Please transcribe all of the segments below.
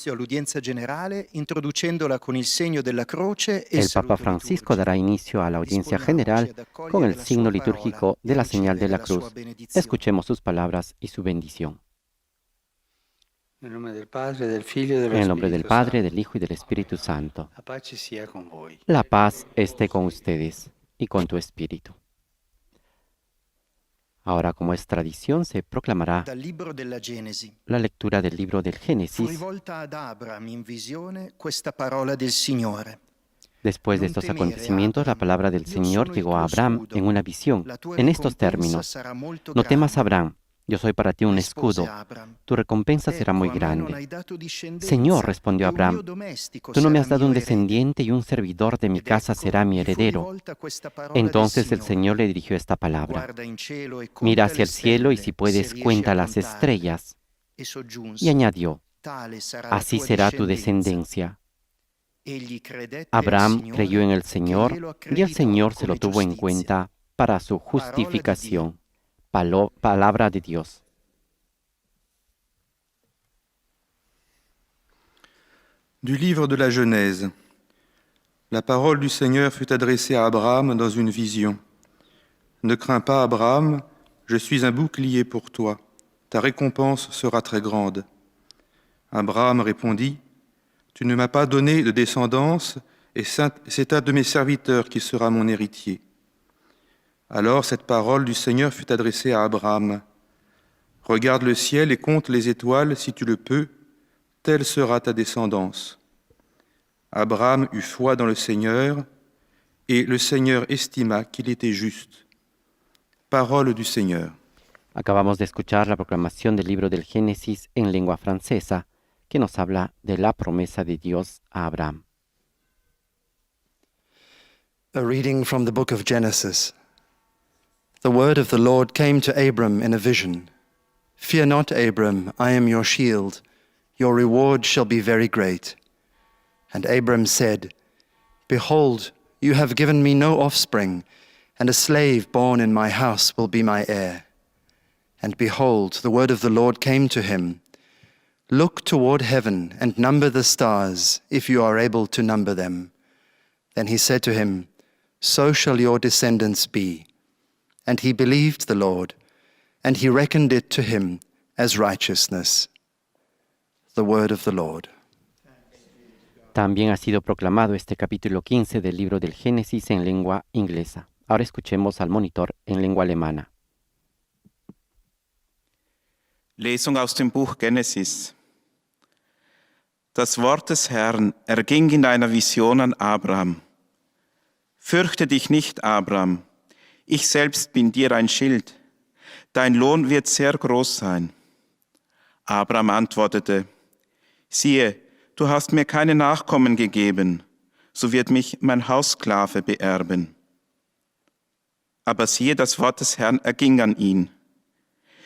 L'udienza generale, introducendola con il segno della croce e El Papa Francisco dará inicio a la audiencia general con el signo litúrgico de la señal de la cruz. Escuchemos sus palabras y su bendición. En el nombre del Padre, del Figlio e dello En el nombre del Spirito Padre, Santo. del Hijo y del Espíritu Santo. La pace sia con voi. La paz esté con ustedes y con tu espíritu. Ahora, como es tradición, se proclamará Dal libro della Genesi. la lectura del libro del Fu Génesis. rivolta ad Abram in visione questa parola del Signore. Después de estos acontecimientos, la palabra del Señor llegó a Abraham en una visión, en estos términos: No temas, Abraham, yo soy para ti un escudo, tu recompensa será muy grande. Señor, respondió Abraham, tú no me has dado un descendiente y un servidor de mi casa será mi heredero. Entonces el Señor le dirigió esta palabra: Mira hacia el cielo y si puedes cuenta las estrellas. Y añadió: Así será tu descendencia. Abraham creyó en el Señor y el Señor se lo tuvo en cuenta para su justificación. Palabra de Dios. Du livre de la Genèse. La parole du Seigneur fut adressée à Abraham dans une vision. Ne crains pas, Abraham, je suis un bouclier pour toi. Ta récompense sera très grande. Abraham répondit: Tu ne m'as pas donné de descendance, et c'est un de mes serviteurs qui sera mon héritier. Alors cette parole du Seigneur fut adressée à Abraham. Regarde le ciel et compte les étoiles si tu le peux, telle sera ta descendance. Abraham eut foi dans le Seigneur, et le Seigneur estima qu'il était juste. Parole du Seigneur. Acabamos de escuchar la proclamación del libro del Génesis en lengua francesa, que nos habla de la promesa de Dios a Abraham. A reading from the book of Genesis. The word of the Lord came to Abram in a vision. Fear not, Abram, I am your shield. Your reward shall be very great. And Abram said, Behold, you have given me no offspring, and a slave born in my house will be my heir. And behold, the word of the Lord came to him. Look toward heaven and number the stars, if you are able to number them. Then he said to him, So shall your descendants be. And he believed the Lord, and he reckoned it to him as righteousness. The word of the Lord. También ha sido proclamado este capítulo 15 del libro del Génesis en lengua inglesa. Ahora escuchemos al monitor en lengua alemana. Lesung aus dem Buch Genesis. Das Wort des Herrn erging in einer Vision an Abraham. Fürchte dich nicht, Abraham. Ich selbst bin dir ein Schild. Dein Lohn wird sehr groß sein. Abraham antwortete: Siehe, du hast mir keine Nachkommen gegeben, so wird mich mein Haussklave beerben. Aber siehe, das Wort des Herrn erging an ihn.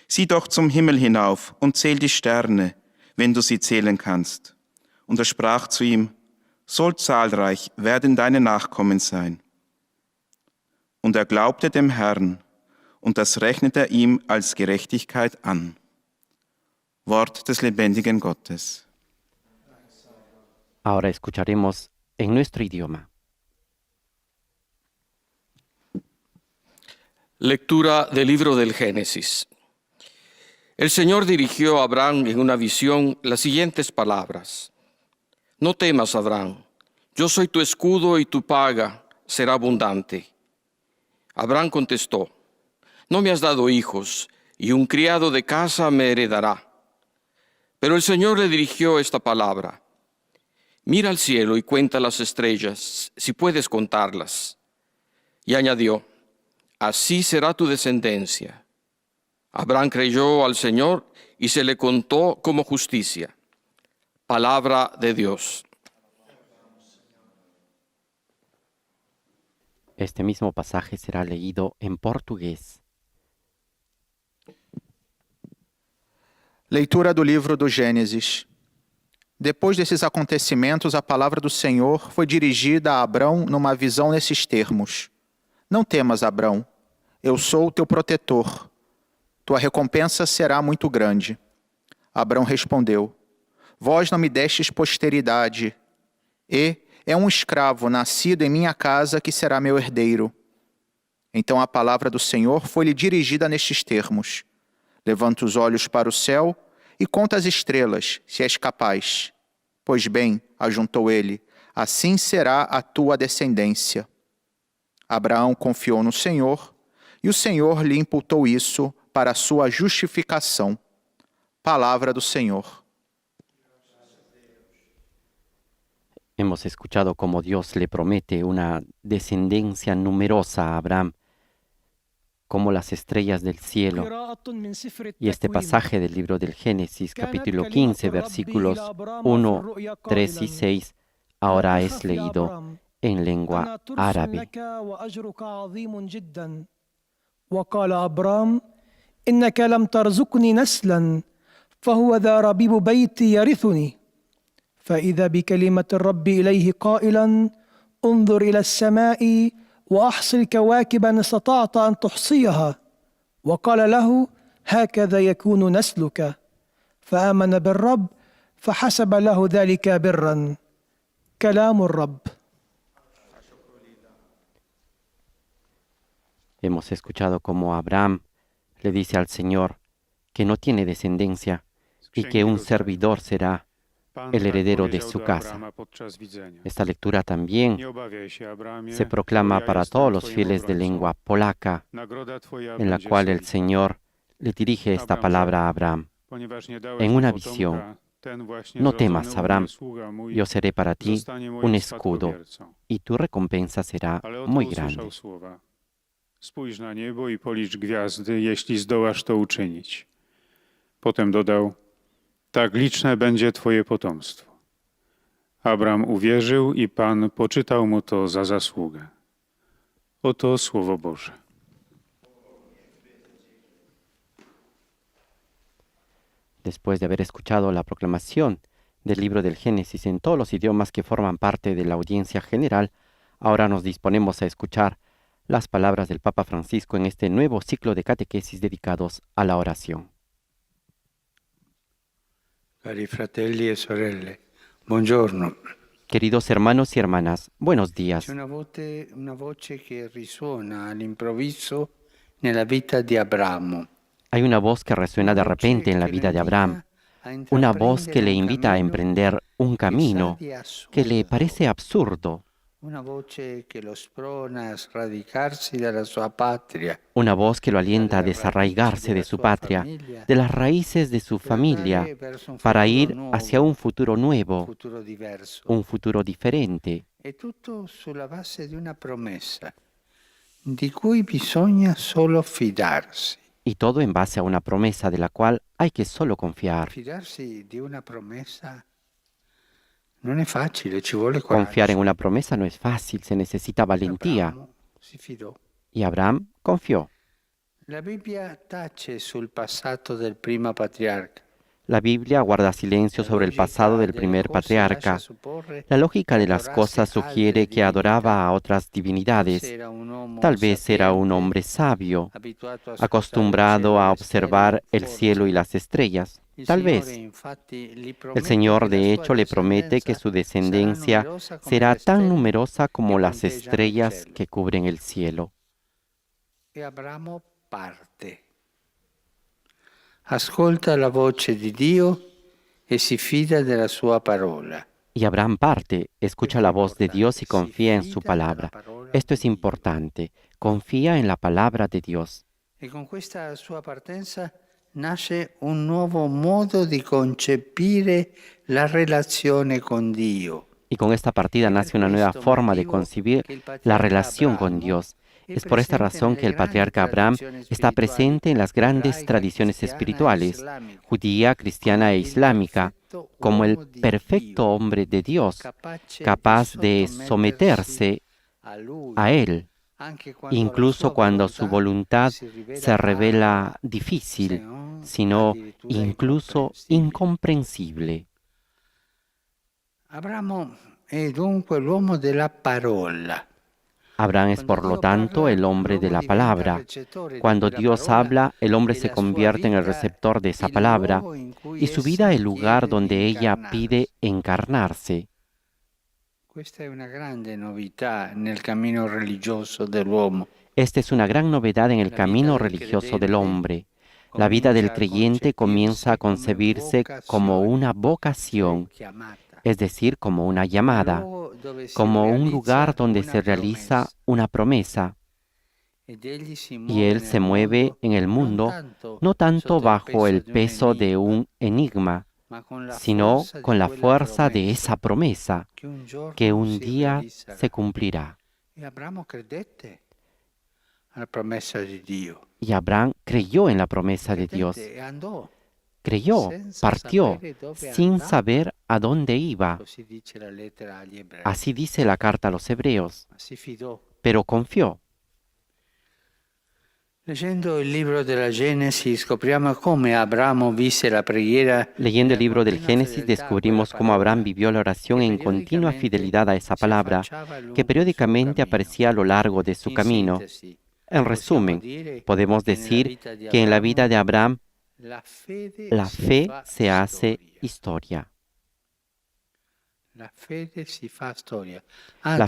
Sieh doch zum Himmel hinauf und zähl die Sterne, wenn du sie zählen kannst. Und er sprach zu ihm: So zahlreich werden deine Nachkommen sein. Und er glaubte dem Herrn, und das rechnete er ihm als Gerechtigkeit an. Wort des lebendigen Gottes. Ahora escucharemos en nuestro idioma. Lectura del libro del Génesis. El Señor dirigió a Abraham en una visión las siguientes palabras: No temas, Abraham, yo soy tu escudo y tu paga será abundante. Abraham contestó: No me has dado hijos, y un criado de casa me heredará. Pero el Señor le dirigió esta palabra: Mira al cielo y cuenta las estrellas, si puedes contarlas. Y añadió: Así será tu descendencia. Abraham creyó al Señor y se le contó como justicia. Palabra de Dios. Este mismo pasaje será leído en português. Leitura do livro do Gênesis. Depois desses acontecimentos, a palavra do Senhor foi dirigida a Abrão numa visão nesses termos: Não temas, Abrão, eu sou o teu protetor. Tua recompensa será muito grande. Abrão respondeu: Vós não me destes posteridade, e é um escravo nascido em minha casa que será meu herdeiro. Então a palavra do Senhor foi-lhe dirigida nestes termos: levanta os olhos para o céu e conta as estrelas, se és capaz. Pois bem, ajuntou ele, assim será a tua descendência. Abraão confiou no Senhor, e o Senhor lhe imputou isso para a sua justificação. Palavra do Senhor. Hemos escuchado cómo Dios le promete una descendencia numerosa a Abraham, como las estrellas del cielo. Y este pasaje del libro del Génesis, capítulo 15, versículos 1, 3 y 6, ahora es leído en lengua árabe. وقال أبرام إنك لم ترزقني نسلا فهو ذا ربيب بيتي يرثني فإذا بكلمة الرب إليه قائلا انظر إلى السماء وأحصِ الكواكب إن استطعت أن تحصيها وقال له هكذا يكون نسلك فآمن بالرب فحسب له ذلك برا كلام الرب. Hemos escuchado cómo Abraham le dice al Señor que no tiene descendencia y que un servidor será el heredero de su casa. Esta lectura también se proclama para todos los fieles de lengua polaca, en la cual el Señor le dirige esta palabra a Abraham. En una visión: no temas, Abraham, yo seré para ti un escudo y tu recompensa será muy grande. Spójrz na niebo i policz gwiazdy, jeśli zdołasz to uczynić. Potem dodał: tak liczne będzie twoje potomstwo. Abram uwierzył i Pan poczytał mu to za zasługę. Oto Słowo Boże. Después de haber escuchado la proclamación del libro del Génesis en todos los idiomas que forman parte de la audiencia general, ahora nos disponemos a escuchar las palabras del Papa Francisco en este nuevo ciclo de catequesis dedicados a la oración. Cari fratelli e sorelle, buongiorno. Queridos hermanos y hermanas, buenos días. C'è una voce che risuona all'improvviso nella vita di Abramo. Hay una voz que resuena de repente en la vida de Abraham, una voz que le invita a emprender un camino que le parece absurdo. Una voce che lo sprona a sradicarsi dalla sua patria. Una voz que lo alienta a desarraigarse de su patria, de las raíces de su familia, para ir hacia un futuro nuevo, un futuro diferente. È tutto sulla base di una promessa, di cui bisogna solo fidarsi. Y todo en base a una promesa de la cual hay que solo confiar. Fidarsi di una promessa non è facile, ci vuole coraggio. Confiar en una promesa no es fácil, se necesita valentía. Abramo si fidò. Y Abraham confió. La Bibbia tace sul passato del primo patriarca. La Biblia guarda silencio sobre el pasado del primer patriarca. La lógica de las cosas sugiere que adoraba a otras divinidades. Tal vez era un hombre sabio, acostumbrado a observar el cielo y las estrellas. Tal vez. El Señor, de hecho, le promete que su descendencia será tan numerosa como las estrellas que cubren el cielo. E Abramo parte. Ascolta la voce di Dio e si fida della sua parola. Y Abraham parte, escucha la voz de Dios y confía en su palabra. Esto es importante. Confía en la palabra de Dios. E con questa sua partenza nasce un nuovo modo di concepire la relazione con Dio. Y con esta partida nace una nueva forma de concebir la relación con Dios. Es por esta razón que el patriarca Abraham está presente en las grandes tradiciones espirituales, judía, cristiana e islámica, como el perfecto hombre de Dios, capaz de someterse a Él, incluso cuando su voluntad se revela difícil, sino incluso incomprensible. Abramo è dunque l'uomo della parola, Abraham es, por lo tanto, el hombre de la palabra. Cuando Dios habla, el hombre se convierte en el receptor de esa palabra y su vida el lugar donde ella pide encarnarse. Questa è una grande novità nel cammino religioso dell'uomo. Esta es una gran novedad en el camino religioso del hombre. La vida del creyente comienza a concebirse como una vocación, es decir, como una llamada, como un lugar donde se realiza una promesa. Y Él se mueve en el mundo no tanto bajo el peso de un enigma, sino con la fuerza de esa promesa que un día se cumplirá. Y Abraham creyó en la promesa de Dios. Creyó, partió, sin saber a dónde iba. Así dice la carta a los Hebreos. Pero confió. Leyendo el libro de la Génesis, scopriamo come Abramo visse la preghiera. Leyendo el libro del Génesis, descubrimos cómo Abraham vivió la oración en continua fidelidad a esa palabra, que periódicamente aparecía a lo largo de su camino. En resumen, podemos decir que en la vida de Abraham, la fe se hace historia. La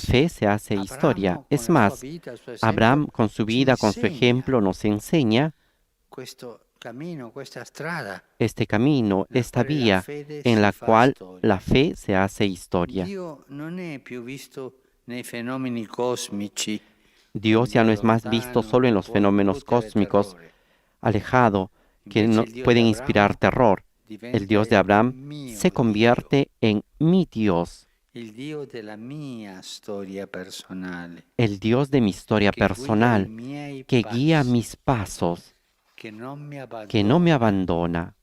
fe se hace historia. Es más, Abraham con su vida, con su ejemplo, nos enseña este camino, esta vía en la cual la fe se hace historia. Dios ya no es más visto solo en los fenómenos cósmicos, alejado, que no pueden inspirar terror. El Dios de Abraham se convierte en mi Dios, el Dios de mi historia personal, que guía mis pasos, que no me abandona,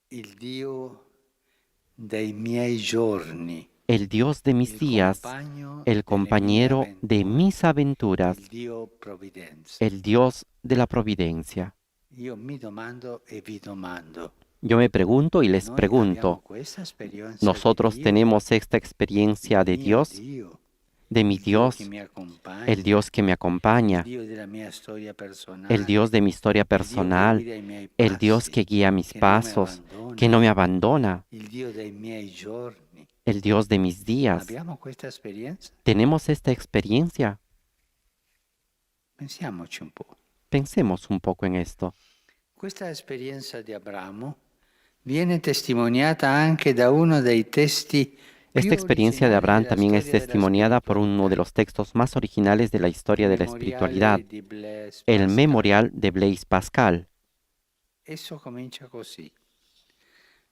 el Dios de mis días, el compañero de mis aventuras, el Dios de la providencia. Yo me pregunto y les pregunto, ¿nosotros tenemos esta experiencia de Dios? De mi Dios, el Dios que me acompaña, el Dios de mi historia personal, el Dios que guía mis pasos, que no me abandona, el Dios de mis días. ¿Tenemos esta experiencia? Pensemos un poco en esto. Questa esperienza di Abramo viene testimoniata anche da uno dei testi. Esta experiencia de Abraham también es testimoniada por uno de los textos más originales de la historia de la espiritualidad, el Memorial de Blaise Pascal. Esso comincia così.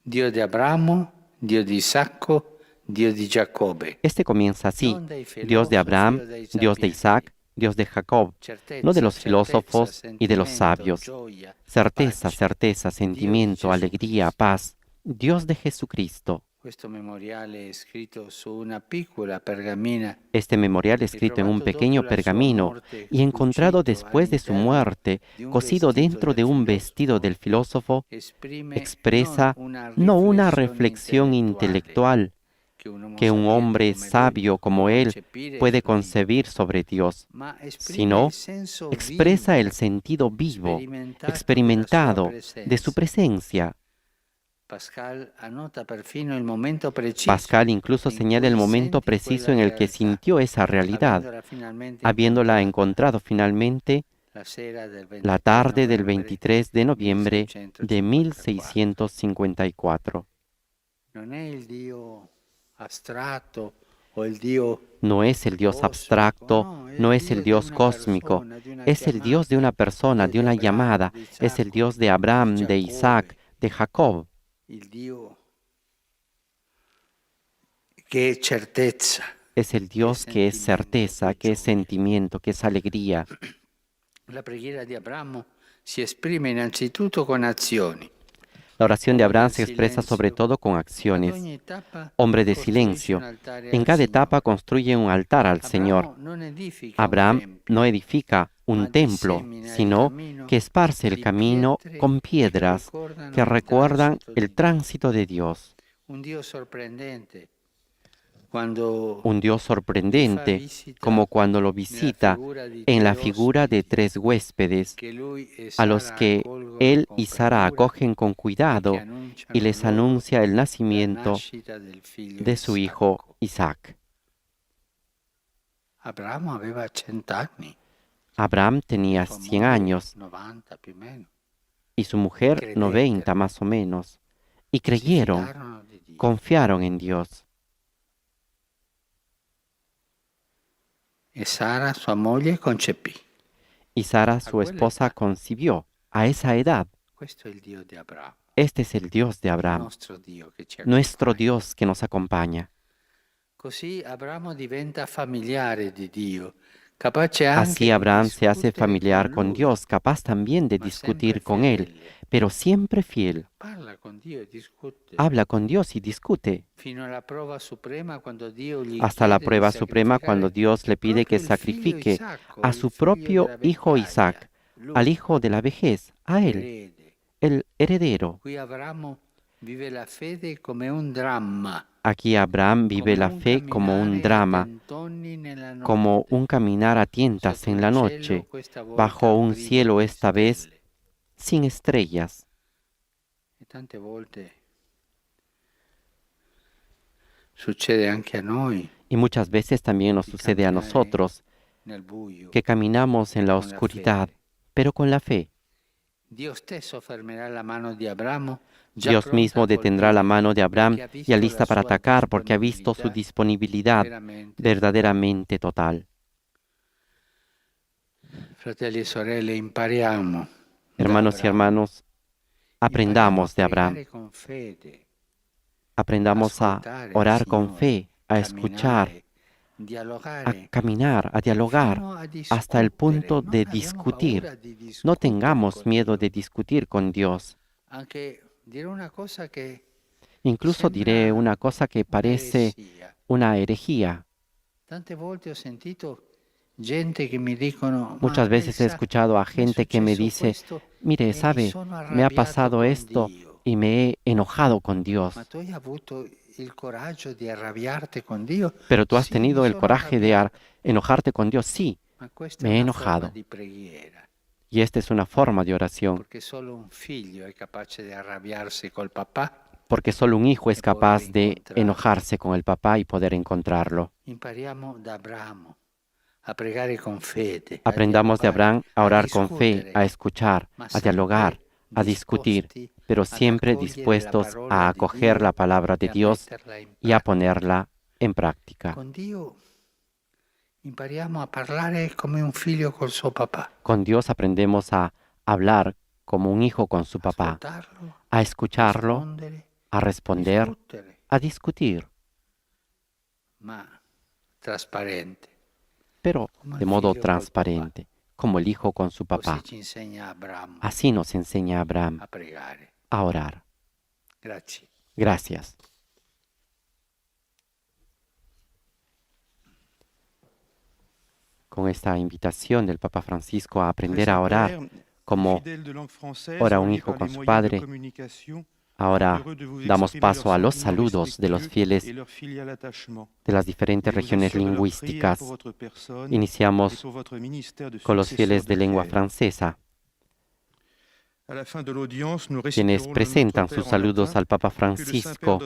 Dio di Abramo, Dio di Isacco, Dio di Giacobbe. Este comienza así: Dios de Abraham, Dios de Isaac, Dios de Jacob, no de los filósofos y de los sabios. Certeza, certeza, sentimiento, alegría, paz. Dios de Jesucristo. Este memorial escrito en un pequeño pergamino y encontrado después de su muerte, cosido dentro de un vestido del filósofo, expresa no una reflexión intelectual que un hombre sabio como él puede concebir sobre Dios, sino expresa el sentido vivo, experimentado de su presencia. Pascal incluso señala el momento preciso en el que sintió esa realidad, habiéndola encontrado finalmente la tarde del 23 de noviembre de 1654. No es el Dios abstracto, no es el Dios cósmico, es el Dios de una persona, de una llamada, es el Dios de Abraham, de Isaac, de Jacob. Es el Dios que es certeza, que es sentimiento, que es alegría. La preghiera di Abramo si esprime innanzitutto con azioni. La oración de Abraham se expresa sobre todo con acciones. Hombre de silencio. En cada etapa construye un altar al Señor. Abraham no edifica un templo, sino que esparce el camino con piedras que recuerdan el tránsito de Dios. Un Dios sorprendente, como cuando lo visita en la figura de 3 huéspedes, a los que él y Sara acogen con cuidado y les anuncia el nacimiento de su hijo Isaac. Abraham tenía 100 años y su mujer 90 más o menos, y creyeron, confiaron en Dios. E Sara, sua moglie, concepì. Y Sara, su esposa, concibió a esa edad. Questo è il Dio di Abramo, Este es el Dios de il Abraham, nostro Dio che ci nuestro accompagna. Dios que nos acompaña. Così Abramo diventa familiare di Dio, capace anche Así di Abraham se hace discutere familiar con con lui, Dios, capaz también de ma discutir sempre con Él, fedele. pero siempre fiel. Parla con Dio e discute. Habla con Dios y discute, Fino alla prova suprema quando Dio gli hasta la chiede di prueba suprema cuando sacrificare Dios le pide que proprio il figlio sacrifique Isacco, a il su figlio propio della hijo vecchiaia, Isaac, lui, al hijo de la vejez, a Él, l'erede. el heredero. Qui Abramo vive la fede come un dramma, Aquí Abraham vive come la un fe como un camminare a drama, tentoni nella notte, como un caminar a tientas sotto en un la cielo noche, questa volta bajo un privo cielo di esta vez stelle. sin estrellas. E tante volte succede anche a noi Y muchas veces también nos di sucede a camminare nosotros nel buio. que caminamos en la con la oscuridad, fede. pero con la fe. Dio stesso fermerà la mano di Abramo, già Dios pronta mismo a detendrá la colpire, mano de Abraham perché ha ya visto lista la para sua atacar porque ha visto su disponibilidad veramente. verdaderamente total. Fratelli e sorelle, impariamo da Hermanos y Abramo. hermanos, aprendamos de Impariamo a Abraham, pregare con fede, aprendamos a ascoltare orar il con Signore, fe, a escuchar, camminare, a dialogare, caminar, a dialogar, fino a hasta el punto discutere. de Non abbiamo discutir. paura di No discutere tengamos con miedo Dio. de discutir con Dios. Anche dire una cosa che Incluso diré sembra una cosa que parece un'eresia. una herejía. Tante volte ho sentito gente che mi dicono: Muchas "Ma veces he lei sa, escuchado a mi è gente que me successo dice, questo mire, e mi sabe, sono me ha arrabbiato pasado con esto Dio". y me he enojado con Dios. Ma tu hai avuto il coraggio di arrabbiarti con Dio? Pero tú has Sì, tenido mi el sono coraje de arrabbiato. enojarte con Dios. Sí, Ma questa è me he una forma enojado. di preghiera, Y esta es una forma de oración, perché solo un figlio è capace di arrabbiarsi col papà. porque solo un hijo es Y poder capaz de encontrarlo. enojarse con el papá y poder encontrarlo. Impariamo da Abramo a pregare con fede, Aprendamos de dialogare, Abraham a orar con fe, discutere, a escuchar, ma a dialogar, sempre a discutir, disposti pero ad siempre accogliere la dispuestos parola a di acoger Dio la palabra de e a Dios metterla in y a pratica. ponerla en práctica. Con Dio impariamo a parlare come un figlio col suo papà, Con Dios aprendemos a hablar como un hijo con su papá, ascoltarlo, a escucharlo, rispondere, a responder, discutere, a discutir, ma trasparente. pero Como de el modo figlio col transparente, como el hijo con su Così papá. ci insegna Abramo Así nos enseña Abraham a pregare. a orar. Grazie. Gracias. Con esta invitación del Papa Francisco a aprender a orar como ora un hijo con su padre, ahora damos paso a los saludos de los fieles de las diferentes regiones lingüísticas. Iniciamos con los fieles de lengua francesa, quienes presentan sus saludos al Papa Francisco.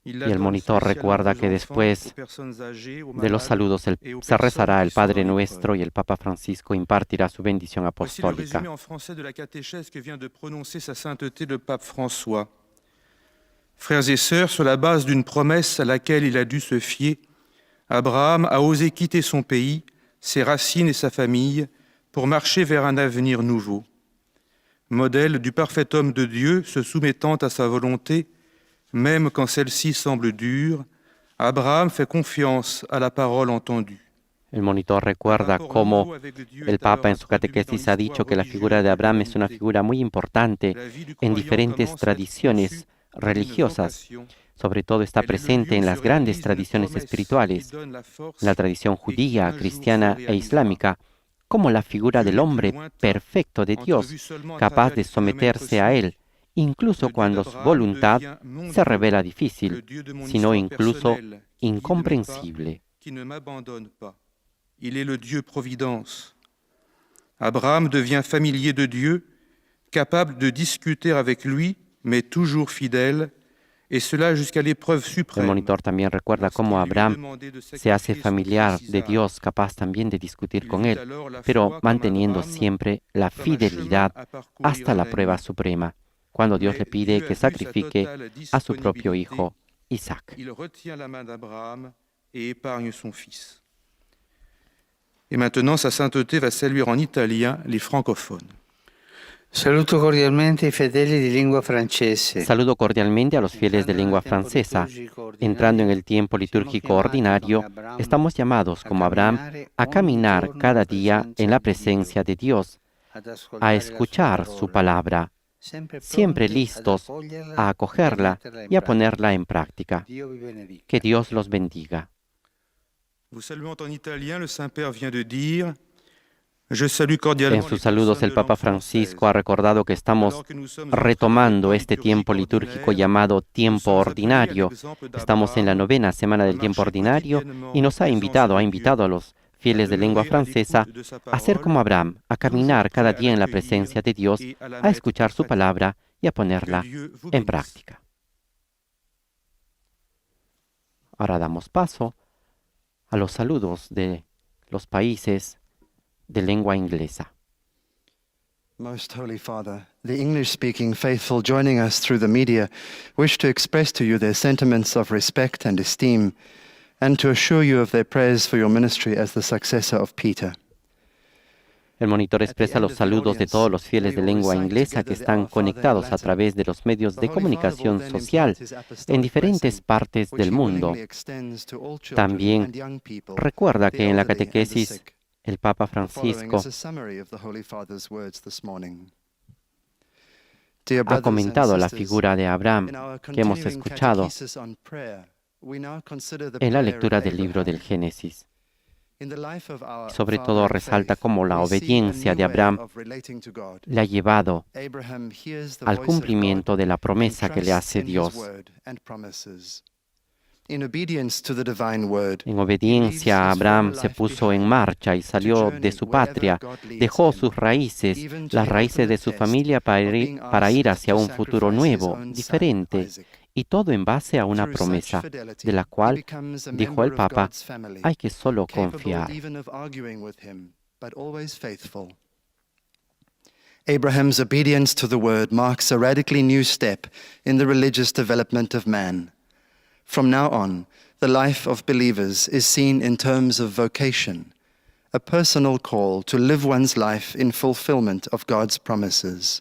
Y el monitor recuerda que después de los saludos se rezará el Padre Nuestro y el Papa Francisco impartirá su bendición Voici le apostólica. résumé en français de la catéchèse que vient de prononcer sa sainteté le pape François. Frères et sœurs, sur la base d'une promesse à laquelle il a dû se fier, Abraham a osé quitter son pays, ses racines et sa famille pour marcher vers un avenir nouveau. Modèle du parfait homme de Dieu se soumettant à sa volonté, même quand celle-ci semble dure, Abraham fait confiance à la parole entendue. El monitor recuerda cómo el Papa en su catequesis ha dicho que la figura de Abraham es una figura muy importante en diferentes tradiciones religiosas. Sobre todo está presente en las grandes tradiciones espirituales, en la tradición judía, cristiana e islámica, como la figura del hombre perfecto de Dios, capaz de someterse a Él incluso cuando su voluntad se revela difícil, sino incluso incomprensible. Qui ne m'abandonne pas. Il est le Dieu providence. Abraham devient familier de Dieu, capable de discuter avec lui, mais toujours fidèle, et cela jusqu'à l'épreuve El suprême. monitor también recuerda cómo Abraham se hace familiar de Dios, capaz también de discutir con él, pero manteniendo siempre la fidelidad hasta la prueba suprema, cuando Dios le pide que sacrifique a su propio hijo Isaac. Il retient la main d'Abraham et épargne son fils. Et maintenant, sa sainteté va saluer en italien les francophones. Saluto cordialmente i fedeli di lingua francese. Saludo cordialmente a los fieles de lengua francesa. Entrando en el tiempo litúrgico ordinario, estamos llamados, como Abraham, a caminar cada día en la presencia de Dios, a escuchar su palabra, siempre listos a acogerla y a ponerla en práctica. Que Dios los bendiga. Vous saluant en italien, le Saint-Père vient de dire: Je salue cordialement En sus saludos el Papa Francisco ha recordado que estamos retomando este tiempo litúrgico llamado tiempo ordinario. Estamos en la 9ª semana del tiempo ordinario y nos ha invitado a los fieles de lengua francesa a ser como Abraham, a caminar cada día en la presencia de Dios, a escuchar su palabra y a ponerla en práctica. Ahora damos paso a los saludos de los países de lengua inglesa. Most Holy Father, the English-speaking faithful joining us through the media wish to express to you their sentiments of respect and esteem, and to assure you of their prayers for your ministry as the successor of Peter. El monitor expresa los saludos de todos los fieles de lengua inglesa que están conectados a través de los medios de comunicación social en diferentes partes del mundo. También recuerda que en la catequesis el Papa Francisco ha comentado la figura de Abraham que hemos escuchado en la lectura del libro del Génesis. Sobre todo resalta cómo la obediencia de Abraham le ha llevado al cumplimiento de la promesa que le hace Dios. En obediencia, Abraham se puso en marcha y salió de su patria, dejó sus raíces, las raíces de su familia para ir hacia un futuro nuevo, diferente, y todo en base a una promesa, de la cual, dijo el Papa, hay que solo confiar. Abraham's obedience to the word marks a radically new step in the religious development of man. From now on, the life of believers is seen in terms of vocation, a personal call to live one's life in fulfillment of God's promises.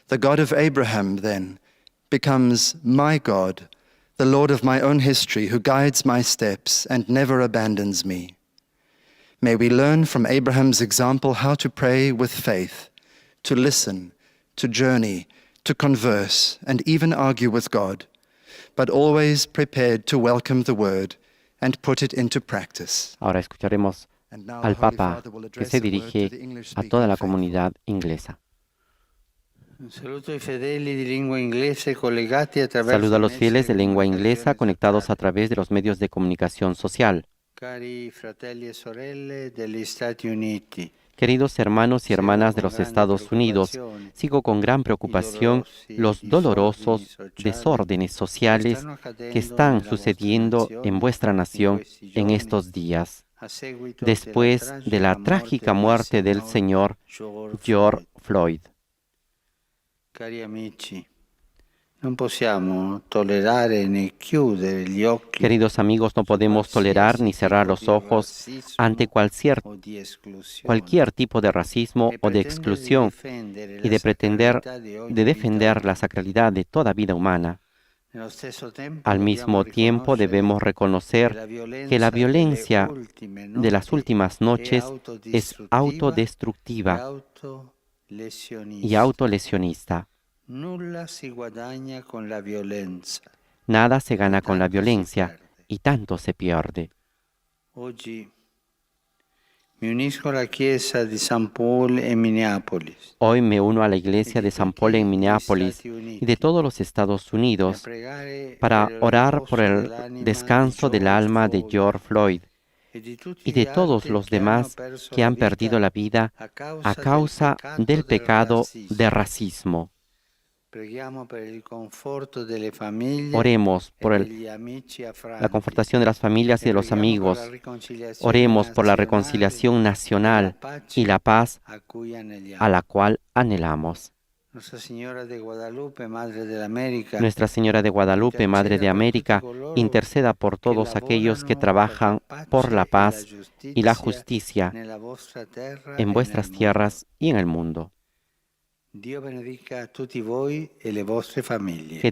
The God of Abraham, then, becomes my God, the Lord of my own history, who guides my steps and never abandons me. May we learn from Abraham's example how to pray with faith, to listen, to journey, to converse, and even argue with God, but always prepared to welcome the word and put it into practice. Ahora escucharemos al Papa que se dirige a toda la comunidad inglesa. Saludo a los fieles de lengua inglesa conectados a través de los medios de comunicación social. Cari fratelli e sorelle degli Stati Uniti. Queridos hermanos y hermanas de los Estados Unidos, sigo con gran preocupación los dolorosos desórdenes sociales que están sucediendo en vuestra nación en estos días, después de la trágica muerte del señor George Floyd. Cari amici, non possiamo tollerare né chiudere gli occhi. Queridos amigos, no podemos tolerar ni cerrar los ojos ante cualquier tipo de racismo o de exclusión y de pretender defender la sacralidad de toda vida humana. Al mismo tiempo debemos reconocer que la violencia de las últimas noches es autodestructiva y autolesionista. Nada se gana con la violencia y tanto se pierde. Mi unisco alla Chiesa di San Paul en Minneapolis. Hoy me uno a la iglesia de San Paul en Minneapolis y de todos los Estados Unidos para orar por el descanso del alma de George Floyd y de todos los demás que han perdido la vida a causa del pecado de racismo. Oremos por la confortación de las familias y de los amigos. Oremos por la reconciliación nacional y la paz a la cual anhelamos. Nuestra Señora de Guadalupe, Madre de América, interceda por todos aquellos que trabajan por la paz y la justicia en vuestras tierras y en el mundo. Que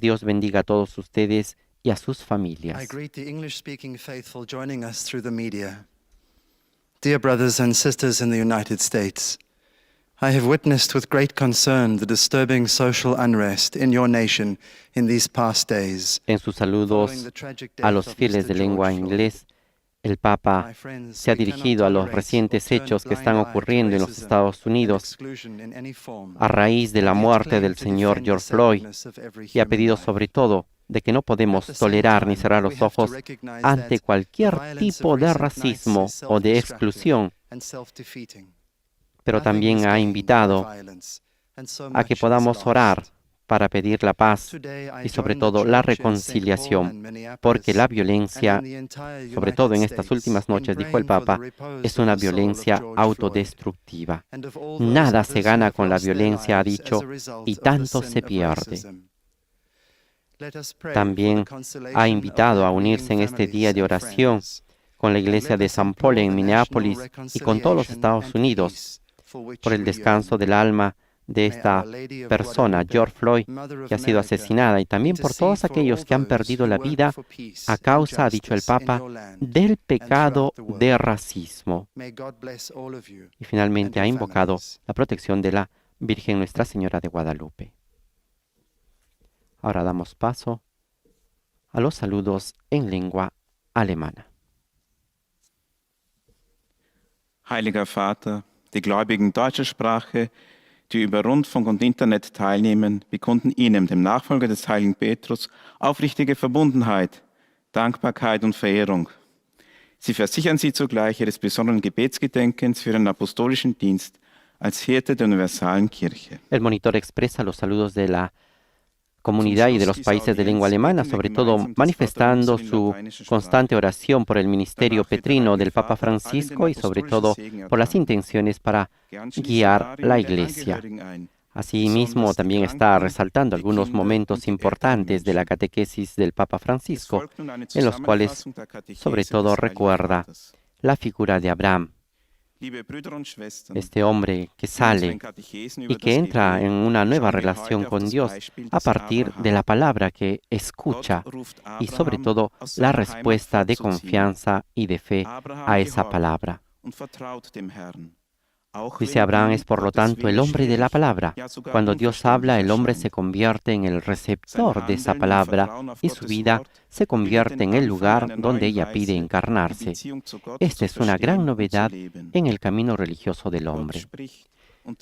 Dios bendiga a todos ustedes y a sus I familias. greet the English-speaking faithful joining us through the media. Dear brothers and sisters in the United States, I have witnessed with great concern the disturbing social unrest in your nation in these past days. En sus saludos a los fieles de lengua inglés, el Papa se ha dirigido a los recientes hechos que están ocurriendo en los Estados Unidos a raíz de la muerte del señor George Floyd y ha pedido sobre todo de que no podemos tolerar ni cerrar los ojos ante cualquier tipo de racismo o de exclusión, pero también ha invitado a que podamos orar para pedir la paz y sobre todo la reconciliación, porque la violencia, sobre todo en estas últimas noches, dijo el Papa, es una violencia autodestructiva. Nada se gana con la violencia, ha dicho, y tanto se pierde. También ha invitado a unirse en este día de oración con la iglesia de San Paul en Minneapolis y con todos los Estados Unidos por el descanso del alma de esta persona, George Floyd, que ha sido asesinada, y también por todos aquellos que han perdido la vida a causa, ha dicho el Papa, del pecado de racismo. Y finalmente ha invocado la protección de la Virgen Nuestra Señora de Guadalupe. Ahora damos paso a los saludos en lengua alemana. Heiliger Vater, die Gläubigen deutscher Sprache, die über Rundfunk und Internet teilnehmen, bekunden Ihnen, dem Nachfolger des heiligen Petrus, aufrichtige Verbundenheit, Dankbarkeit und Verehrung. Sie versichern Sie zugleich Ihres besonderen Gebetsgedenkens für Ihren apostolischen Dienst als Hirte der universalen Kirche. El monitor expresa los saludos de la comunidad y de los países de lengua alemana, sobre todo manifestando su constante oración por el ministerio petrino del Papa Francisco y sobre todo por las intenciones para guiar la Iglesia. Asimismo, también está resaltando algunos momentos importantes de la catequesis del Papa Francisco, en los cuales sobre todo recuerda la figura de Abraham, este hombre que sale y que entra en una nueva relación con Dios a partir de la palabra que escucha y sobre todo la respuesta de confianza y de fe a esa palabra. Dice Abraham es por lo tanto el hombre de la palabra. Cuando Dios habla, el hombre se convierte en el receptor de esa palabra y su vida se convierte en el lugar donde ella pide encarnarse. Esta es una gran novedad en el camino religioso del hombre.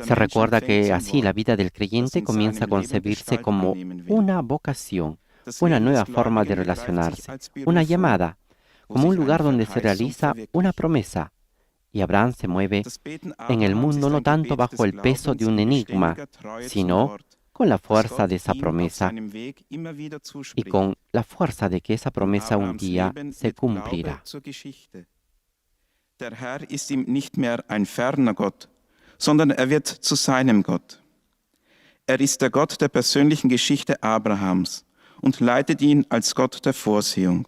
Se recuerda que así la vida del creyente comienza a concebirse como una vocación, una nueva forma de relacionarse, una llamada, como un lugar donde se realiza una promesa. Y Abraham se mueve en el mundo no tanto bajo el peso de un enigma, sino con la fuerza de esa promesa y con la fuerza de que esa promesa un día se cumplirá. Der Herr ist ihm nicht mehr ein ferner Gott, sondern wird zu seinem Gott. Ist der Gott der persönlichen Geschichte Abrahams und leitet ihn als Gott der Vorsehung.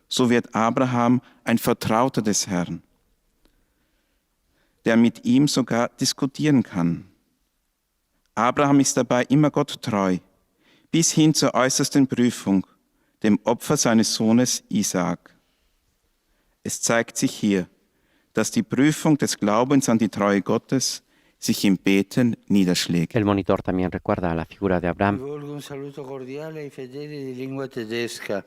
So wird Abraham ein Vertrauter des Herrn, der mit ihm sogar diskutieren kann. Abraham ist dabei immer Gott treu, bis hin zur äußersten Prüfung, dem Opfer seines Sohnes Isaak. Es zeigt sich hier, dass die Prüfung des Glaubens an die Treue Gottes sich im Beten niederschlägt. El monitor también recuerda a la figura de Abraham. Rivolgo un saluto cordiale ai fedeli di lingua tedesca.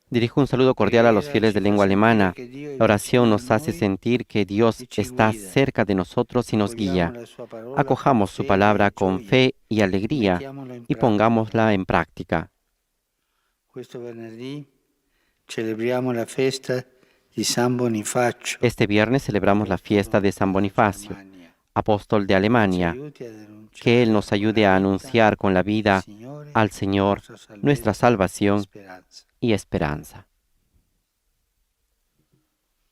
Dirijo un saludo cordial a los fieles de lengua alemana. La oración nos hace sentir que Dios está cerca de nosotros y nos guía. Acojamos su palabra con fe y alegría y pongámosla en práctica. Este viernes celebramos la fiesta de San Bonifacio, apóstol de Alemania. Que Él nos ayude a anunciar con la vida al Señor nuestra salvación y esperanza.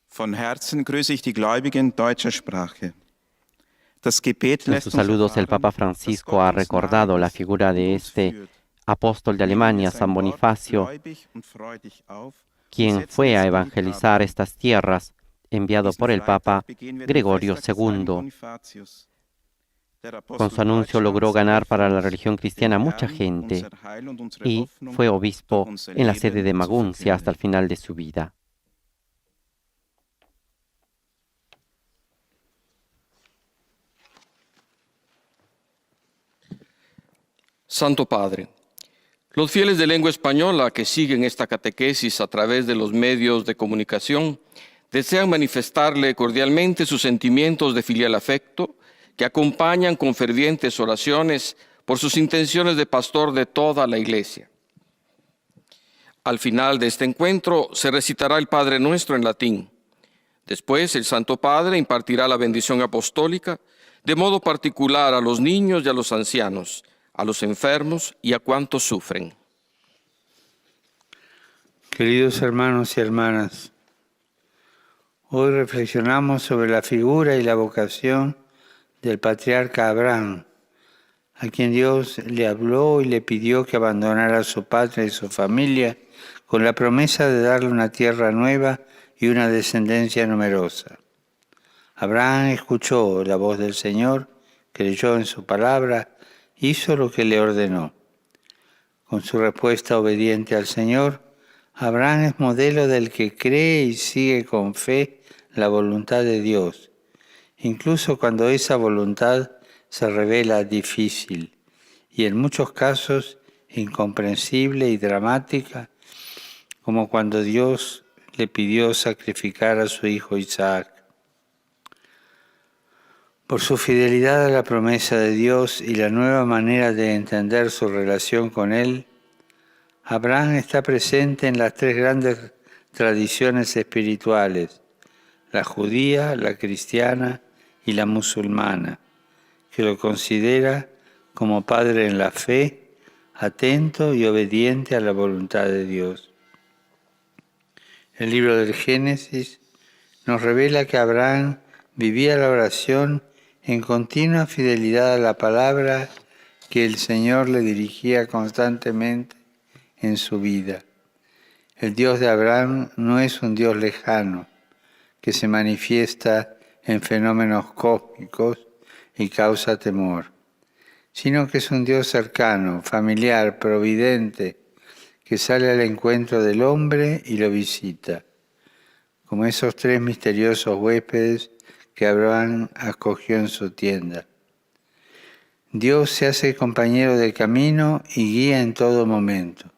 Von Herzen grüße ich die Gläubigen deutscher Sprache. Das Gebet En lässt sus uns saludos el erfahren, Papa dass Francisco ha Gottes recordado la nahes figura de uns este führt. apóstol de Alemania, San Bonifacio, quien fue a evangelizar estas tierras, enviado por el Papa Gregorio II. Con su anuncio logró ganar para la religión cristiana mucha gente y fue obispo en la sede de Maguncia hasta el final de su vida. Santo Padre, los fieles de lengua española que siguen esta catequesis a través de los medios de comunicación desean manifestarle cordialmente sus sentimientos de filial afecto que acompañan con fervientes oraciones por sus intenciones de pastor de toda la Iglesia. Al final de este encuentro se recitará el Padre Nuestro en latín. Después el Santo Padre impartirá la bendición apostólica de modo particular a los niños y a los ancianos, a los enfermos y a cuantos sufren. Queridos hermanos y hermanas, hoy reflexionamos sobre la figura y la vocación del patriarca Abraham, a quien Dios le habló y le pidió que abandonara a su patria y su familia con la promesa de darle una tierra nueva y una descendencia numerosa. Abraham escuchó la voz del Señor, creyó en su palabra, hizo lo que le ordenó. Con su respuesta obediente al Señor, Abraham es modelo del que cree y sigue con fe la voluntad de Dios, incluso cuando esa voluntad se revela difícil y en muchos casos incomprensible y dramática, como cuando Dios le pidió sacrificar a su hijo Isaac. Por su fidelidad a la promesa de Dios y la nueva manera de entender su relación con Él, Abraham está presente en las tres grandes tradiciones espirituales, la judía, la cristiana y la musulmana, que lo considera como padre en la fe, atento y obediente a la voluntad de Dios. El libro del Génesis nos revela que Abraham vivía la oración en continua fidelidad a la palabra que el Señor le dirigía constantemente en su vida. El Dios de Abraham no es un Dios lejano que se manifiesta en fenómenos cósmicos y causa temor, sino que es un Dios cercano, familiar, providente, que sale al encuentro del hombre y lo visita, como esos tres misteriosos huéspedes que Abraham acogió en su tienda. Dios se hace compañero de camino y guía en todo momento.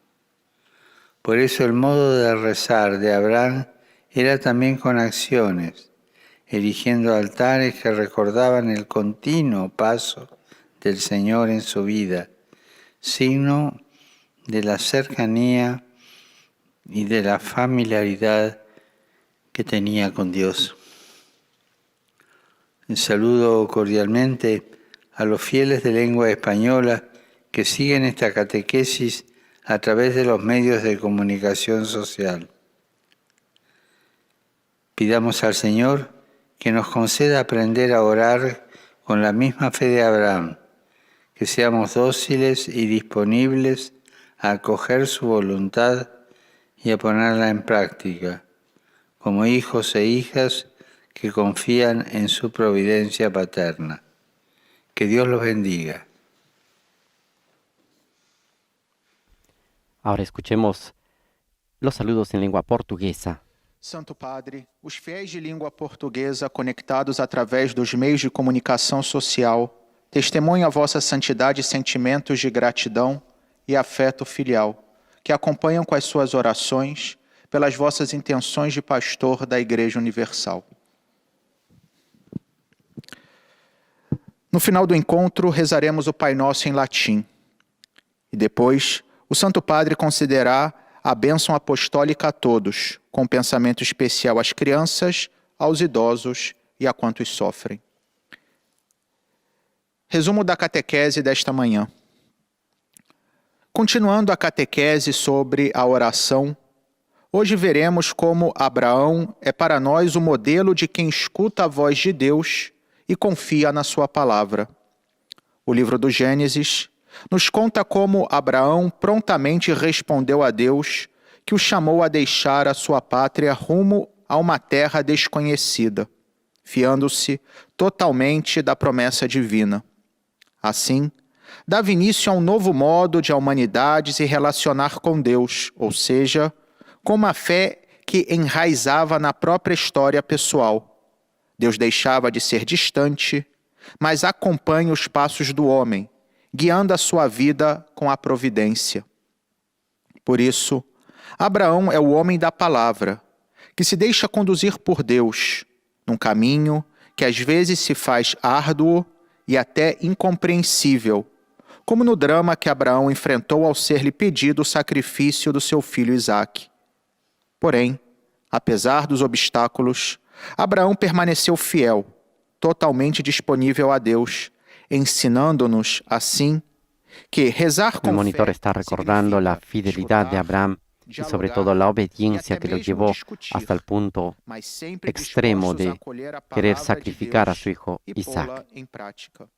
Por eso el modo de rezar de Abraham era también con acciones, erigiendo altares que recordaban el continuo paso del Señor en su vida, signo de la cercanía y de la familiaridad que tenía con Dios. Saludo cordialmente a los fieles de lengua española que siguen esta catequesis a través de los medios de comunicación social. Pidamos al Señor que nos conceda aprender a orar con la misma fe de Abraham, que seamos dóciles y disponibles a acoger su voluntad y a ponerla en práctica, como hijos e hijas que confían en su providencia paterna. Que Dios los bendiga. Ahora escuchemos los saludos en lengua portuguesa. Santo Padre, os fiéis de língua portuguesa conectados através dos meios de comunicação social testemunham a vossa santidade e sentimentos de gratidão e afeto filial, que acompanham com as suas orações pelas vossas intenções de pastor da Igreja Universal. No final do encontro, rezaremos o Pai Nosso em latim. E depois, o Santo Padre concederá a bênção apostólica a todos, com pensamento especial às crianças, aos idosos e a quantos sofrem. Resumo da catequese desta manhã. Continuando a catequese sobre a oração, hoje veremos como Abraão é para nós o modelo de quem escuta a voz de Deus e confia na sua palavra. O livro do Gênesis nos conta como Abraão prontamente respondeu a Deus, que o chamou a deixar a sua pátria rumo a uma terra desconhecida, fiando-se totalmente da promessa divina. Assim, dava início a um novo modo de a humanidade se relacionar com Deus, ou seja, com uma fé que enraizava na própria história pessoal. Deus deixava de ser distante, mas acompanha os passos do homem, guiando a sua vida com a providência. Por isso, Abraão é o homem da palavra, que se deixa conduzir por Deus, num caminho que às vezes se faz árduo e até incompreensível, como no drama que Abraão enfrentou ao ser-lhe pedido o sacrifício do seu filho Isaque. Porém, apesar dos obstáculos, Abraão permaneceu fiel, totalmente disponível a Deus, ensinando-nos, assim, que rezar com El monitor fé está recordando la significa fidelidad de escutar, Abraham y sobre dialogar todo la y obediencia até que lo mesmo llevó discutir, hasta el punto mas sempre extremo dispostos a de acolher a querer palavra de sacrificar a Deus su hijo e Isaac. pô-la em prática.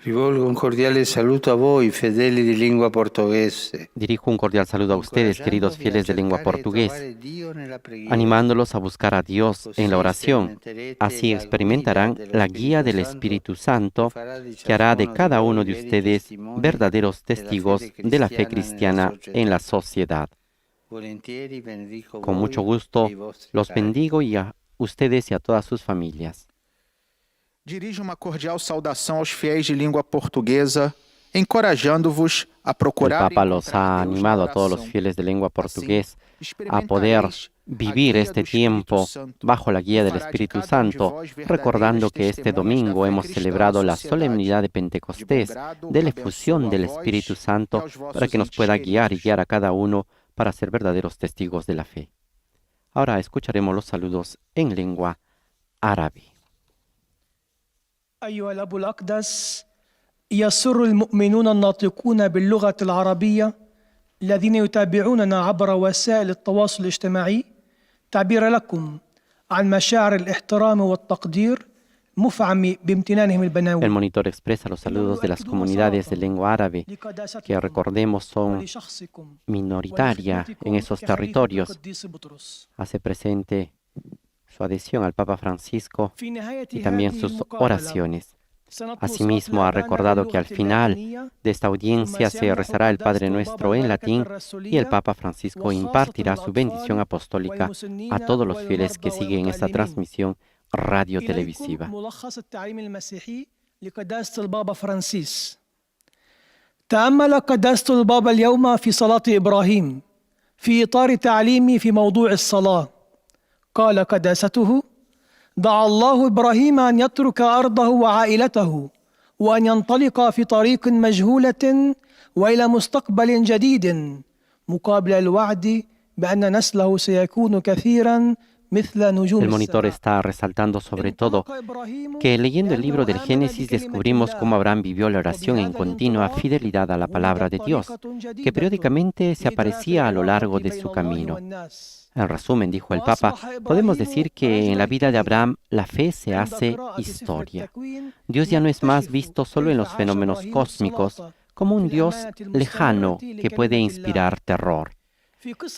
Rivolgo un cordiale saluto a voi, fedeli di lingua portoghese, Dirijo un cordial saludo a ustedes, queridos incoraggiandovi a fieles de lengua cercare di portugués, trovare Dio nella preghiera. animándolos a buscar a Dios Così en la oración. sperimenterete Así la experimentarán guida la guía del Espíritu Santo que hará de cada uno de ustedes verdaderos testigos de la fe cristiana en la sociedad. Volentieri benedico Con voi mucho e gusto i vostri los cari. bendigo y a ustedes y a todas sus familias. Dirijo uma cordial saudação aos fiéis de língua portuguesa, encorajando-vos a El procurar Papa los encontrar ha a Deus na animado a todos los oração. fieles de lengua portugués Assim, a poder experimentareis a vivir guia este do Espírito tiempo Santo, bajo la guía que del fará de Espíritu cada um de Santo, vós verdadeiros recordando que este testemunhas da domingo fé hemos cristã celebrado na la sociedade. solemnidad de De Pentecostés, bom grado, de la abençoo efusión a del vós Espíritu e Santo, aos vossos para que nos entes pueda guiar y queridos. guiar a cada uno para ser verdaderos testigos de la fe. Ahora escucharemos los saludos en lengua árabe. أيها الأب الأقدس، يسر المؤمنون الناطقون باللغة العربية الذين يتابعوننا عبر وسائل التواصل الاجتماعي تعبير لكم عن مشاعر الاحترام والتقدير مفعم بامتنانهم El البناوي monitor expresa los saludos de las comunidades de lengua árabe, que recordemos son ولشخصكم minoritaria en esos كخليفة territorios. القديس بطرس. Hace presente su adhesión al Papa Francisco في نهاية y también هذه sus المقابلة oraciones. سنطلب Asimismo, صلاة ha الآباء recordado que al باللغة final اللاتينية، de esta audiencia se rezará el Padre Nuestro en latín y el Papa Francisco impartirá su bendición apostólica a todos los fieles que siguen esta transmisión radio-televisiva. إليكم ملخص التعليم المسيحي لقداسة البابا فرانسيس. تأمل قداسة البابا اليوم في صلاة إبراهيم في إطار تعليمي في موضوع الصلاة. قال قداسته: دعا الله إبراهيم أن يترك أرضه وعائلته وأن ينطلق في طريق مجهولة وإلى مستقبل جديد، مقابل الوعد بأن نسله سيكون كثيرا مثل نجوم El monitor السماء. está resaltando sobre todo que leyendo el libro del Génesis descubrimos cómo Abraham vivió la oración en continua fidelidad a la palabra de Dios, que periódicamente se aparecía a lo largo de su camino. En resumen, dijo el Papa, podemos decir que en la vida de Abraham la fe se hace historia. Dios ya no es más visto solo en los fenómenos cósmicos, como un Dios lejano que puede inspirar terror.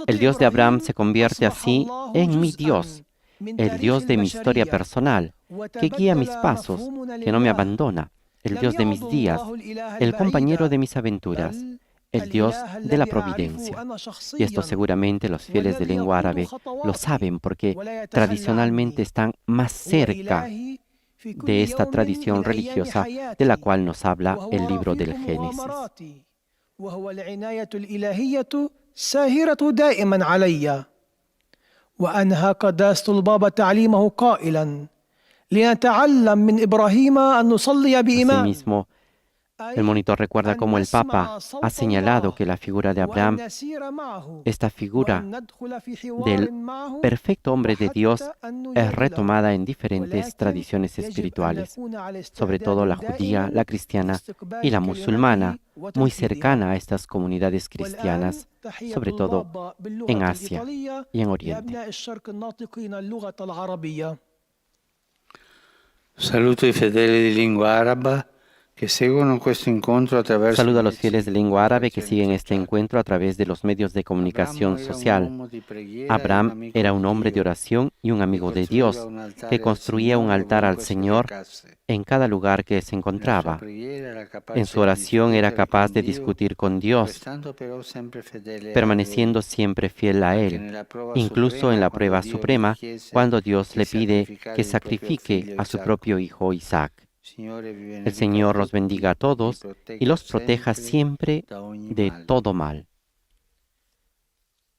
El Dios de Abraham se convierte así en mi Dios, el Dios de mi historia personal, que guía mis pasos, que no me abandona, el Dios de mis días, el compañero de mis aventuras, el Dios de la providencia. Y esto seguramente los fieles de lengua árabe lo saben porque tradicionalmente están más cerca de esta tradición religiosa de la cual nos habla el libro del Génesis. ساهرة دائما علي. وأنهى قداسة البابا تعليمه قائلا: لنتعلم من إبراهيم أن نصلي بإيمان. Asimismo, el monitor recuerda cómo el Papa ha señalado que la figura de Abraham, esta figura del perfecto hombre de Dios, es retomada en diferentes tradiciones espirituales, sobre todo la judía, la cristiana y la musulmana, muy cercana a estas comunidades cristianas, sobre todo en Asia y en Oriente. Saluto i fedeli di lingua araba que seguono questo incontro attraverso. Saludo a los fieles de lengua árabe que siguen este encuentro a través de los medios de comunicación social. Abraham era un hombre de oración y un amigo de Dios que construía un altar al Señor en cada lugar que se encontraba. En su oración era capaz de discutir con Dios, permaneciendo siempre fiel a Él, incluso en la prueba suprema, cuando Dios le pide que sacrifique a su propio hijo Isaac. El Señor los bendiga a todos y los proteja siempre de todo mal.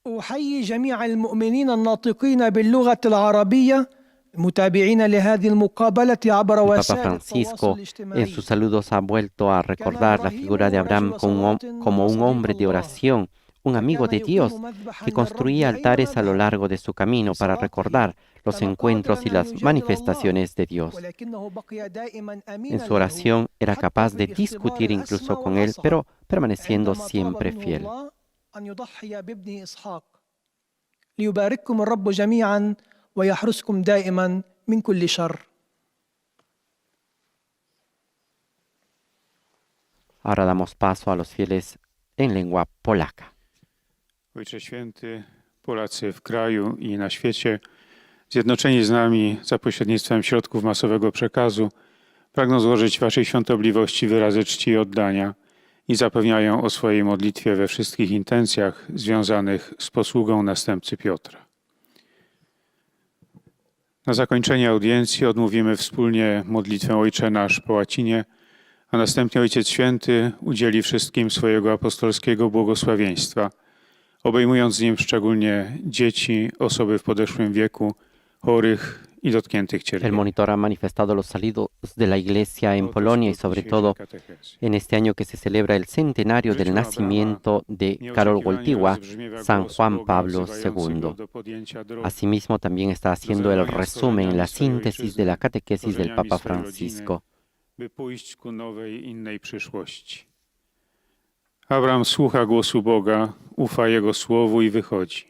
أحيي جميع المؤمنين الناطقين باللغة العربية متابعين لهذه المقابلة عبر El Papa وسائل Francisco التواصل en الاجتماعي. sus saludos ha vuelto a recordar la figura de Abraham como un hombre de oración, un amigo de Dios que construía altares a lo largo de su camino para recordar los encuentros y las manifestaciones de Dios. En su oración era capaz de discutir incluso con él, pero permaneciendo siempre fiel. ليبارككم الرب جميعا ويحرسكم دائما من كل شر. Ahora damos paso a los fieles en lengua polaca. Ojcze Święty, Polacy w kraju i na świecie, zjednoczeni z nami za pośrednictwem środków masowego przekazu, pragną złożyć Waszej świątobliwości wyrazy czci i oddania i zapewniają o swojej modlitwie we wszystkich intencjach związanych z posługą następcy Piotra. Na zakończenie audiencji odmówimy wspólnie modlitwę Ojcze Nasz po łacinie, a następnie Ojciec Święty udzieli wszystkim swojego apostolskiego błogosławieństwa, obejmując nim szczególnie dzieci, osoby w podeszłym wieku, chorych i dotkniętych El cierpieniem. monitor ha manifestado los saludos de la Iglesia en Polonia y sobre todo en este año que se celebra el centenario del nacimiento de Karol Wojtyła, San Juan Pablo II. Asimismo, también está haciendo el resumen, la síntesis de la catequesis del Papa Francisco. By pójść ku nowej, innej przyszłości. Abraham słucha głosu Boga, ufa Jego słowu i wychodzi.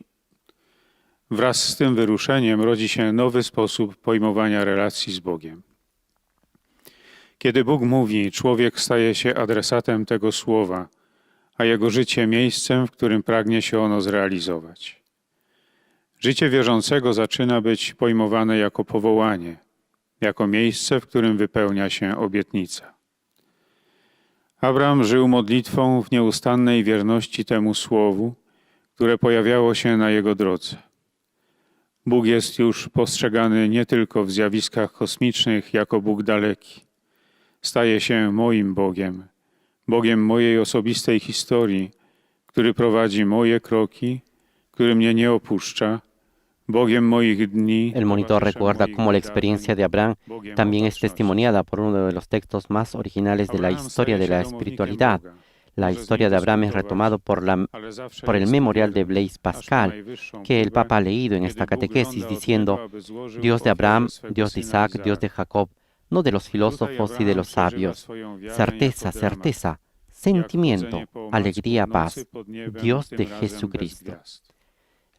Wraz z tym wyruszeniem rodzi się nowy sposób pojmowania relacji z Bogiem. Kiedy Bóg mówi, człowiek staje się adresatem tego słowa, a jego życie miejscem, w którym pragnie się ono zrealizować. Życie wierzącego zaczyna być pojmowane jako powołanie, jako miejsce, w którym wypełnia się obietnica. Abraham żył modlitwą w nieustannej wierności temu słowu, które pojawiało się na jego drodze. Bóg jest już postrzegany nie tylko w zjawiskach kosmicznych jako Bóg daleki. Staje się moim Bogiem, Bogiem mojej osobistej historii, który prowadzi moje kroki, który mnie nie opuszcza, Bogiem moich dni. El monitor recuerda cómo la experiencia de Abraham también es testimoniada por uno de los textos más originales de la historia de la espiritualidad. La historia de Abraham es retomado por el memorial de Blaise Pascal, que el Papa ha leído en esta catequesis, diciendo: Dios de Abraham, Dios de Isaac, Dios de Jacob, no de los filósofos y de los sabios. Certeza, certeza, sentimiento, alegría, paz. Dios de Jesucristo.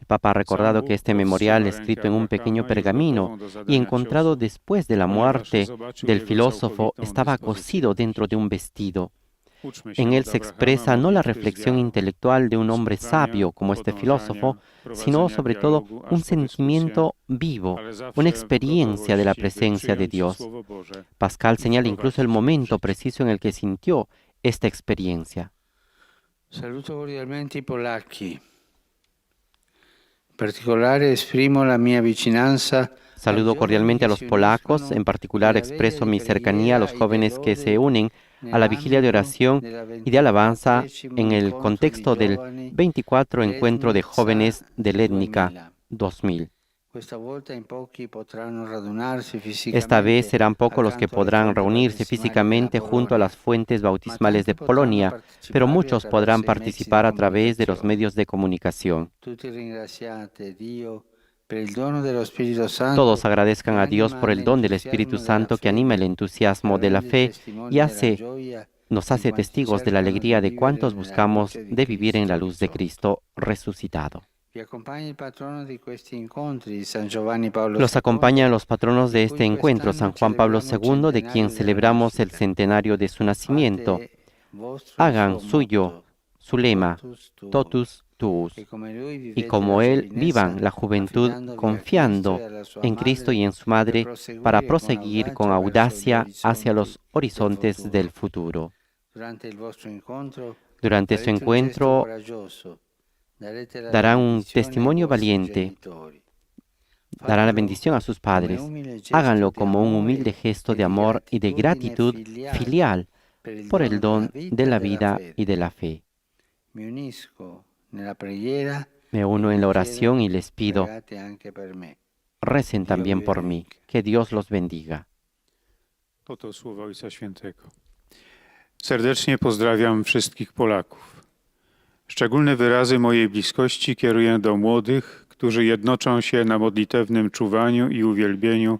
El Papa ha recordado que este memorial, escrito en un pequeño pergamino y encontrado después de la muerte del filósofo, estaba cosido dentro de un vestido. En él se expresa no la reflexión intelectual de un hombre sabio como este filósofo, sino sobre todo un sentimiento vivo, una experiencia de la presencia de Dios. Pascal señala incluso el momento preciso en el que sintió esta experiencia. Saluto cordialmente i polacchi. In particolare esprimo la mia vicinanza. Saludo cordialmente a los polacos, en particular expreso mi cercanía a los jóvenes que se unen a la vigilia de oración y de alabanza en el contexto del 24 Encuentro de Jóvenes del Étnica 2000. Esta vez serán pocos los que podrán reunirse físicamente junto a las fuentes bautismales de Polonia, pero muchos podrán participar a través de los medios de comunicación. Todos agradezcan a Dios por el don del Espíritu Santo que anima el entusiasmo de la fe y nos hace testigos de la alegría de cuantos buscamos de vivir en la luz de Cristo resucitado. Los acompañan los patronos de este encuentro, San Juan Pablo II, de quien celebramos el centenario de su nacimiento. Hagan suyo su lema, totus tuus, y como él vivan la juventud confiando en Cristo y en su Madre para proseguir con audacia hacia los horizontes del futuro. Durante su encuentro darán un testimonio valiente, darán la bendición a sus padres. Háganlo como un humilde gesto de amor y de gratitud filial por el don de la vida y de la fe. Me uno en la oración y les pido, recen también por mí. Que Dios los bendiga. Oto słowa Ojca Świętego. Serdecznie pozdrawiam wszystkich Polaków. Szczególne wyrazy mojej bliskości kieruję do młodych, którzy jednoczą się na modlitewnym czuwaniu i uwielbieniu.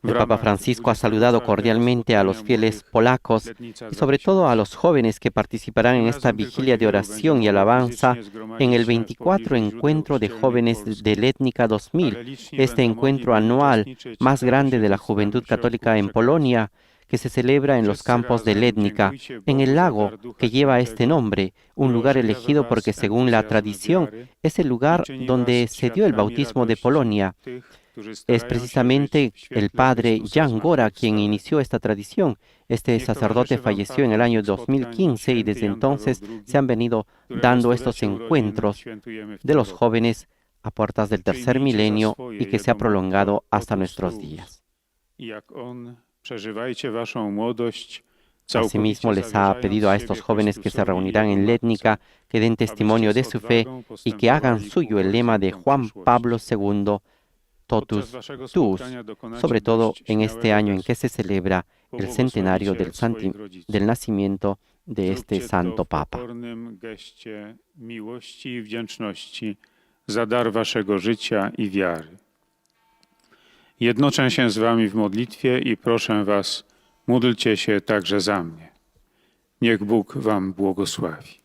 El Papa Francisco ha saludado cordialmente a los fieles polacos y sobre todo a los jóvenes que participarán en esta vigilia de oración y alabanza en el 24 Encuentro de Jóvenes del Étnica 2000, este encuentro anual más grande de la juventud católica en Polonia, que se celebra en los campos de Lednica, en el lago que lleva este nombre, un lugar elegido porque según la tradición es el lugar donde se dio el bautismo de Polonia. Es precisamente el padre Jan Gora quien inició esta tradición. Este sacerdote falleció en el año 2015 y desde entonces se han venido dando estos encuentros de los jóvenes a puertas del tercer milenio y que se ha prolongado hasta nuestros días. Asimismo, les ha pedido a estos jóvenes que se reunirán en Lednica que den testimonio de su fe y que hagan suyo el lema de Juan Pablo II, totus tuus, sobre todo en este año en que se celebra el centenario del nacimiento de este santo Papa. Za dar waszego życia i wiary. Jednoczę się z wami w modlitwie i proszę was, módlcie się także za mnie. Niech Bóg wam błogosławi.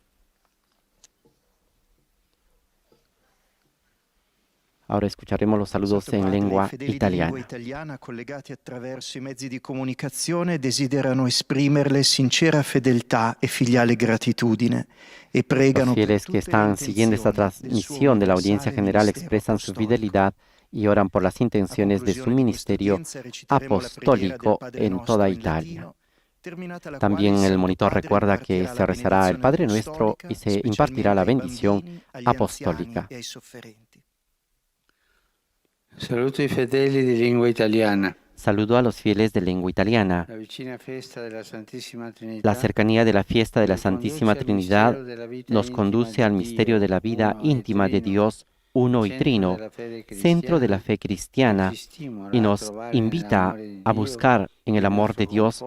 Ahora escucharemos los saludos en lengua italiana. Collegati attraverso i mezzi di comunicazione desiderano esprimerle sincera fedeltà e filiale gratitudine e pregano. Los fieles que están siguiendo esta transmisión de la audiencia general expresan su fidelidad y oran por las intenciones de su ministerio apostólico en toda Italia. También el monitor recuerda que se rezará el Padre Nuestro y se impartirá la bendición apostólica. Saluto i fedeli di lingua italiana. Saludo a los fieles de lengua italiana. La cercanía de la fiesta de la Santísima Trinidad nos conduce al misterio de la vida íntima de Dios uno y trino, centro de la fe cristiana, y nos invita a buscar en el amor de Dios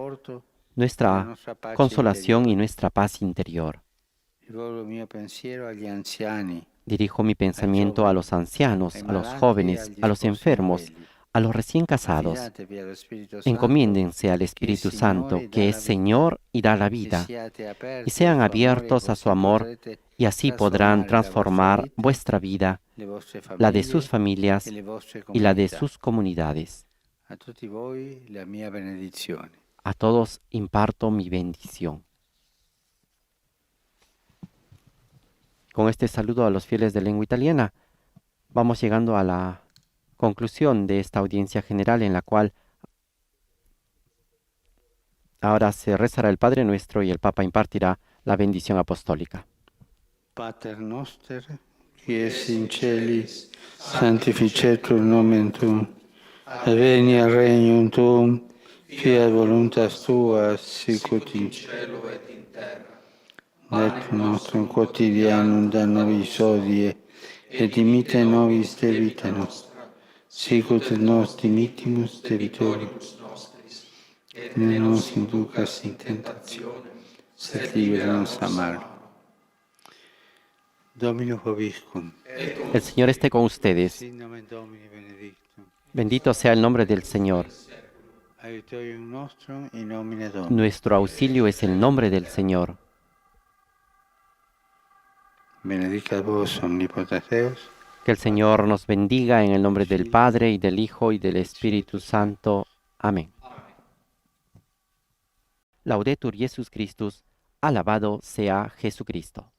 nuestra consolación y nuestra paz interior. Dirijo mi pensamiento a los ancianos, a los jóvenes, a los enfermos, a los recién casados. Encomiéndense al Espíritu Santo, que es Señor y da la vida, y sean abiertos a su amor, y así podrán transformar vuestra vida, la de sus familias y la de sus comunidades. A todos imparto mi bendición. Con este saludo a los fieles de lengua italiana, vamos llegando a la conclusión de esta audiencia general en la cual ahora se rezará el Padre Nuestro y el Papa impartirá la bendición apostólica. Pater noster, qui es in celis, sanctificetur nomen tuum, adveniat regnum tuum, Fiat voluntas tua, sicut in cielo et in terra. Et nostrum quotidianum da nobis hodie, et dimitte nobis debita nostra, sicut et nos dimittimus debitoribus nostris. Et ne nos inducas in tentationem, sed libera nos a malo. Dominus vobiscum. El Señor esté con ustedes. Sin nomen Domini benedictum. Bendito sea el nombre del Señor. Aiutorium nostrum in nomine Domini. Nuestro auxilio es el nombre del Señor. Benedicat vos omnipotens Deus, Que el Señor nos bendiga en el nombre del Padre, y del Hijo, y del Espíritu Santo. Amén. Laudetur Jesus Christus. Alabado sea Jesucristo.